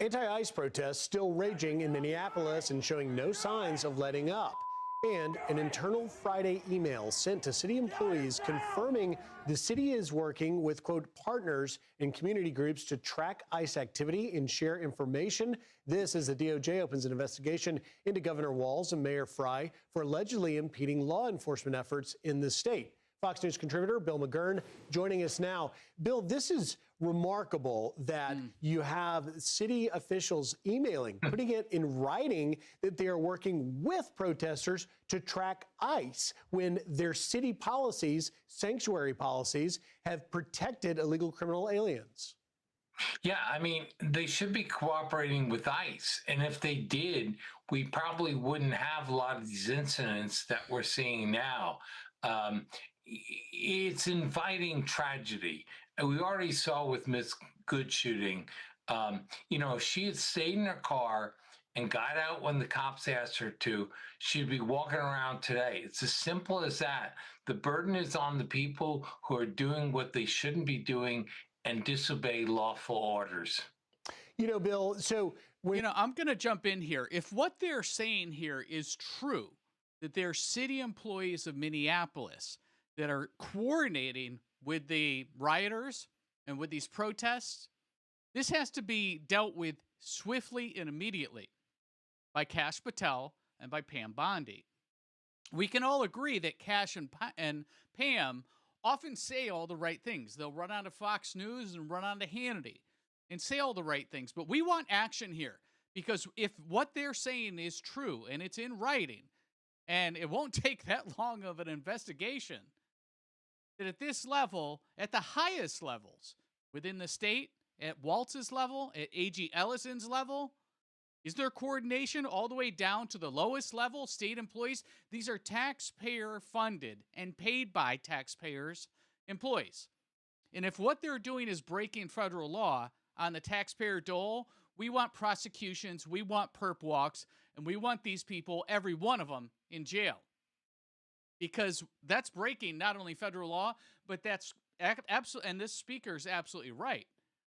Anti-ICE protests still raging in Minneapolis and showing no signs of letting up. And an internal Friday email sent to city employees confirming the city is working with, quote, partners and community groups to track ICE activity and share information. This as the DOJ opens an investigation into Governor Walz and Mayor Frey for allegedly impeding law enforcement efforts in the state. Fox News contributor Bill McGuire joining us now. Bill, this is remarkable that you have city officials emailing, putting it in writing that they are working with protesters to track ICE when their city policies, sanctuary policies, have protected illegal criminal aliens. Yeah, I mean, they should be cooperating with ICE. And if they did, we probably wouldn't have a lot of these incidents that we're seeing now. It's inviting tragedy. And we already saw with Miss Good shooting, if she had stayed in her car and got out when the cops asked her to, she'd be walking around today. It's as simple as that. The burden is on the people who are doing what they shouldn't be doing and disobey lawful orders. Bill, so I'm going to jump in here. If what they're saying here is true, that they're city employees of Minneapolis that are coordinating with the rioters and with these protests, this has to be dealt with swiftly and immediately by Kash Patel and by Pam Bondi. We can all agree that Kash and Pam often say all the right things. They'll run on to Fox News and run on to Hannity and say all the right things. But we want action here, because if what they're saying is true and it's in writing, and it won't take that long of an investigation, that at this level, at the highest levels within the state, at Walz's level, at AG Ellison's level, is there coordination all the way down to the lowest level, state employees? These are taxpayer-funded and paid by taxpayers' employees. And if what they're doing is breaking federal law on the taxpayer dole, we want prosecutions, we want perp walks, and we want these people, every one of them, in jail. Because that's breaking not only federal law, but that's absolutely, and this speaker is absolutely right.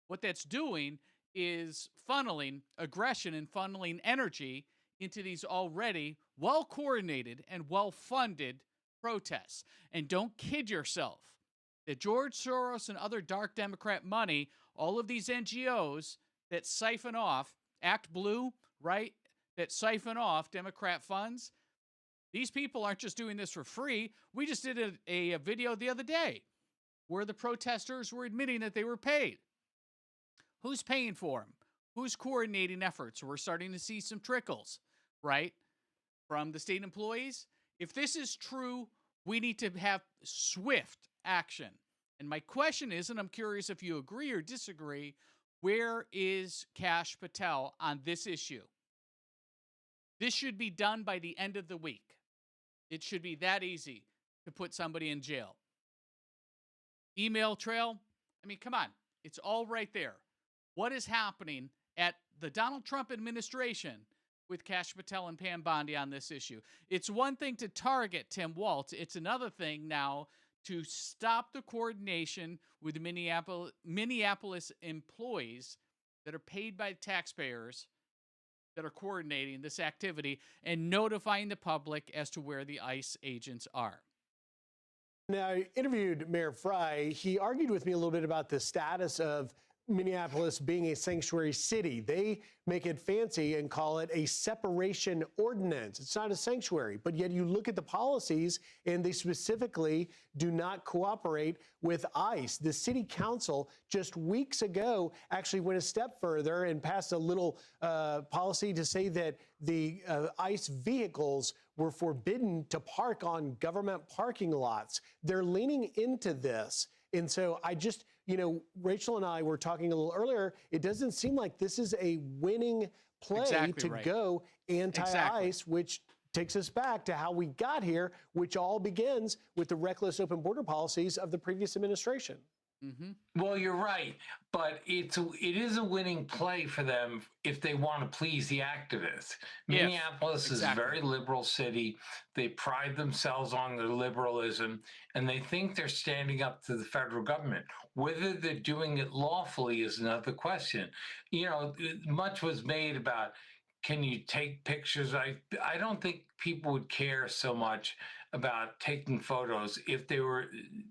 What that's doing is funneling aggression and funneling energy into these already well-coordinated and well-funded protests. And don't kid yourself that George Soros and other dark Democrat money, all of these NGOs that siphon off, Act Blue, right, that siphon off Democrat funds, these people aren't just doing this for free. We just did a video the other day where the protesters were admitting that they were paid. Who's paying for them? Who's coordinating efforts? We're starting to see some trickles, right, from the state employees. If this is true, we need to have swift action. And my question is, and I'm curious if you agree or disagree, where is Kash Patel on this issue? This should be done by the end of the week. It should be that easy to put somebody in jail. Email trail, I mean, come on. It's all right there. What is happening at the Donald Trump administration with Kash Patel and Pam Bondi on this issue? It's one thing to target Tim Walz. It's another thing now to stop the coordination with the Minneapolis employees that are paid by taxpayers that are coordinating this activity and notifying the public as to where the ICE agents are. Now, I interviewed Mayor Frey. He argued with me a little bit about the status of Minneapolis being a sanctuary city. They make it fancy and call it a separation ordinance. It's not a sanctuary, but yet you look at the policies and they specifically do not cooperate with ICE. The city council just weeks ago actually went a step further and passed a little policy to say that the ICE vehicles were forbidden to park on government parking lots. They're leaning into this. And so I just, Rachel and I were talking a little earlier, it doesn't seem like this is a winning play go anti-ICE, which takes us back to how we got here, which all begins with the reckless open border policies of the previous administration. Well, you're right, but it is a winning play for them if they want to please the activists. Minneapolis is a very liberal city. They pride themselves on their liberalism, and they think they're standing up to the federal government. Whether they're doing it lawfully is another question. You know, much was made about, can you take pictures? I don't think people would care so much about taking photos if there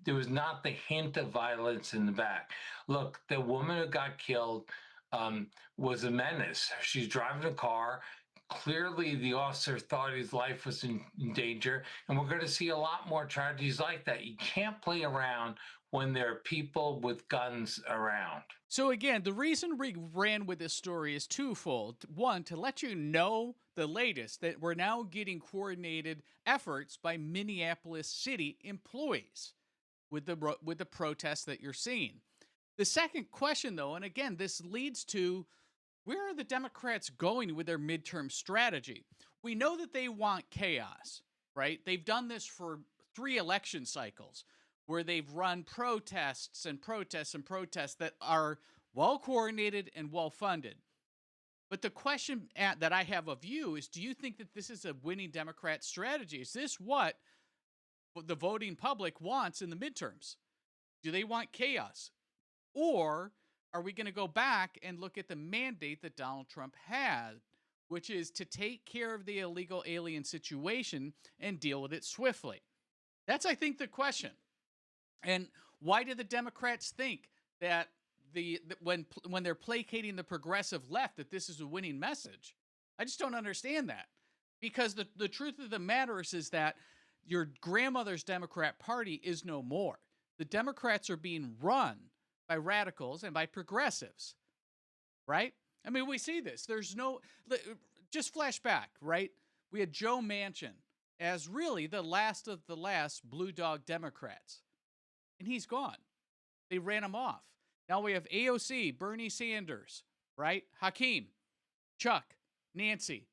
was not the hint of violence in the back. Look, the woman who got killed was a menace. She's driving a car. Clearly, the officer thought his life was in danger, and we're going to see a lot more tragedies like that. You can't play around when there are people with guns around. So again, the reason we ran with this story is twofold. One, to let you know the latest, that we're now getting coordinated efforts by Minneapolis city employees with the protests that you're seeing. The second question, though, and again, this leads to, where are the Democrats going with their midterm strategy? We know that they want chaos, right? They've done this for 3 election cycles, where they've run protests and protests and protests that are well coordinated and well funded. But the question that I have of you is, do you think that this is a winning Democrat strategy? Is this what the voting public wants in the midterms? Do they want chaos? Or are we going to go back and look at the mandate that Donald Trump had, which is to take care of the illegal alien situation and deal with it swiftly? That's, I think, the question. And why do the Democrats think that when they're placating the progressive left, that this is a winning message? I just don't understand that. Because the truth of the matter is that your grandmother's Democrat Party is no more. The Democrats are being run by radicals and by progressives, right? I mean, we see this. There's no, just flashback, right? We had Joe Manchin as really the last of the last blue dog Democrats. And he's gone. They ran him off. Now we have AOC, Bernie Sanders, right? Hakeem, Chuck, Nancy.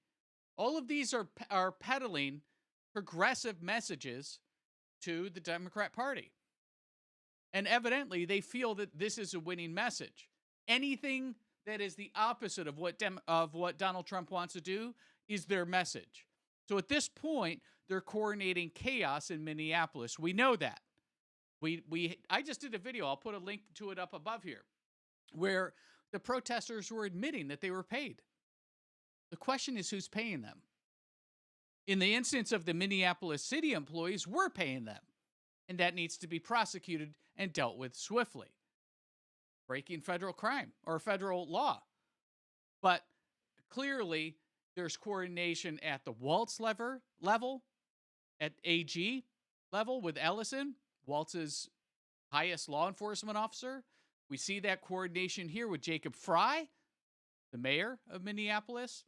All of these are peddling progressive messages to the Democrat Party. And evidently, they feel that this is a winning message. Anything that is the opposite of what Donald Trump wants to do is their message. So at this point, they're coordinating chaos in Minneapolis. We know that. I just did a video, I'll put a link to it up above here, where the protesters were admitting that they were paid. The question is, who's paying them? In the instance of the Minneapolis city employees, we're paying them. And that needs to be prosecuted and dealt with swiftly. Breaking federal crime or federal law. But clearly, there's coordination at the Walz level, at AG level with Ellison, Walz's highest law enforcement officer. We see that coordination here with Jacob Frey, the mayor of Minneapolis.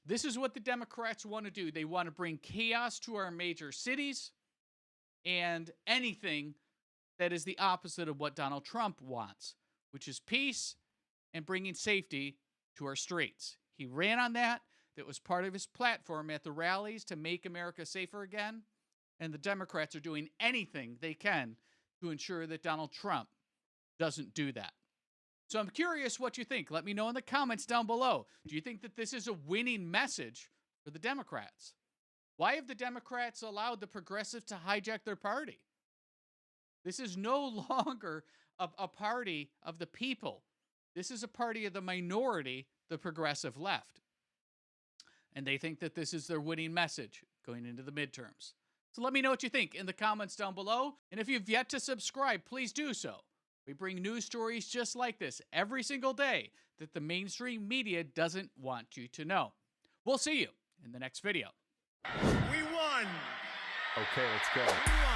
This is what the Democrats want to do. They want to bring chaos to our major cities and anything that is the opposite of what Donald Trump wants, which is peace and bringing safety to our streets. He ran on that. That was part of his platform at the rallies to make America safer again. And the Democrats are doing anything they can to ensure that Donald Trump doesn't do that. So I'm curious what you think. Let me know in the comments down below. Do you think that this is a winning message for the Democrats? Why have the Democrats allowed the progressives to hijack their party? This is no longer a party of the people. This is a party of the minority, the progressive left. And they think that this is their winning message going into the midterms. So let me know what you think in the comments down below. And if you've yet to subscribe, please do so. We bring news stories just like this every single day that the mainstream media doesn't want you to know. We'll see you in the next video. We won! Okay, let's go. We won!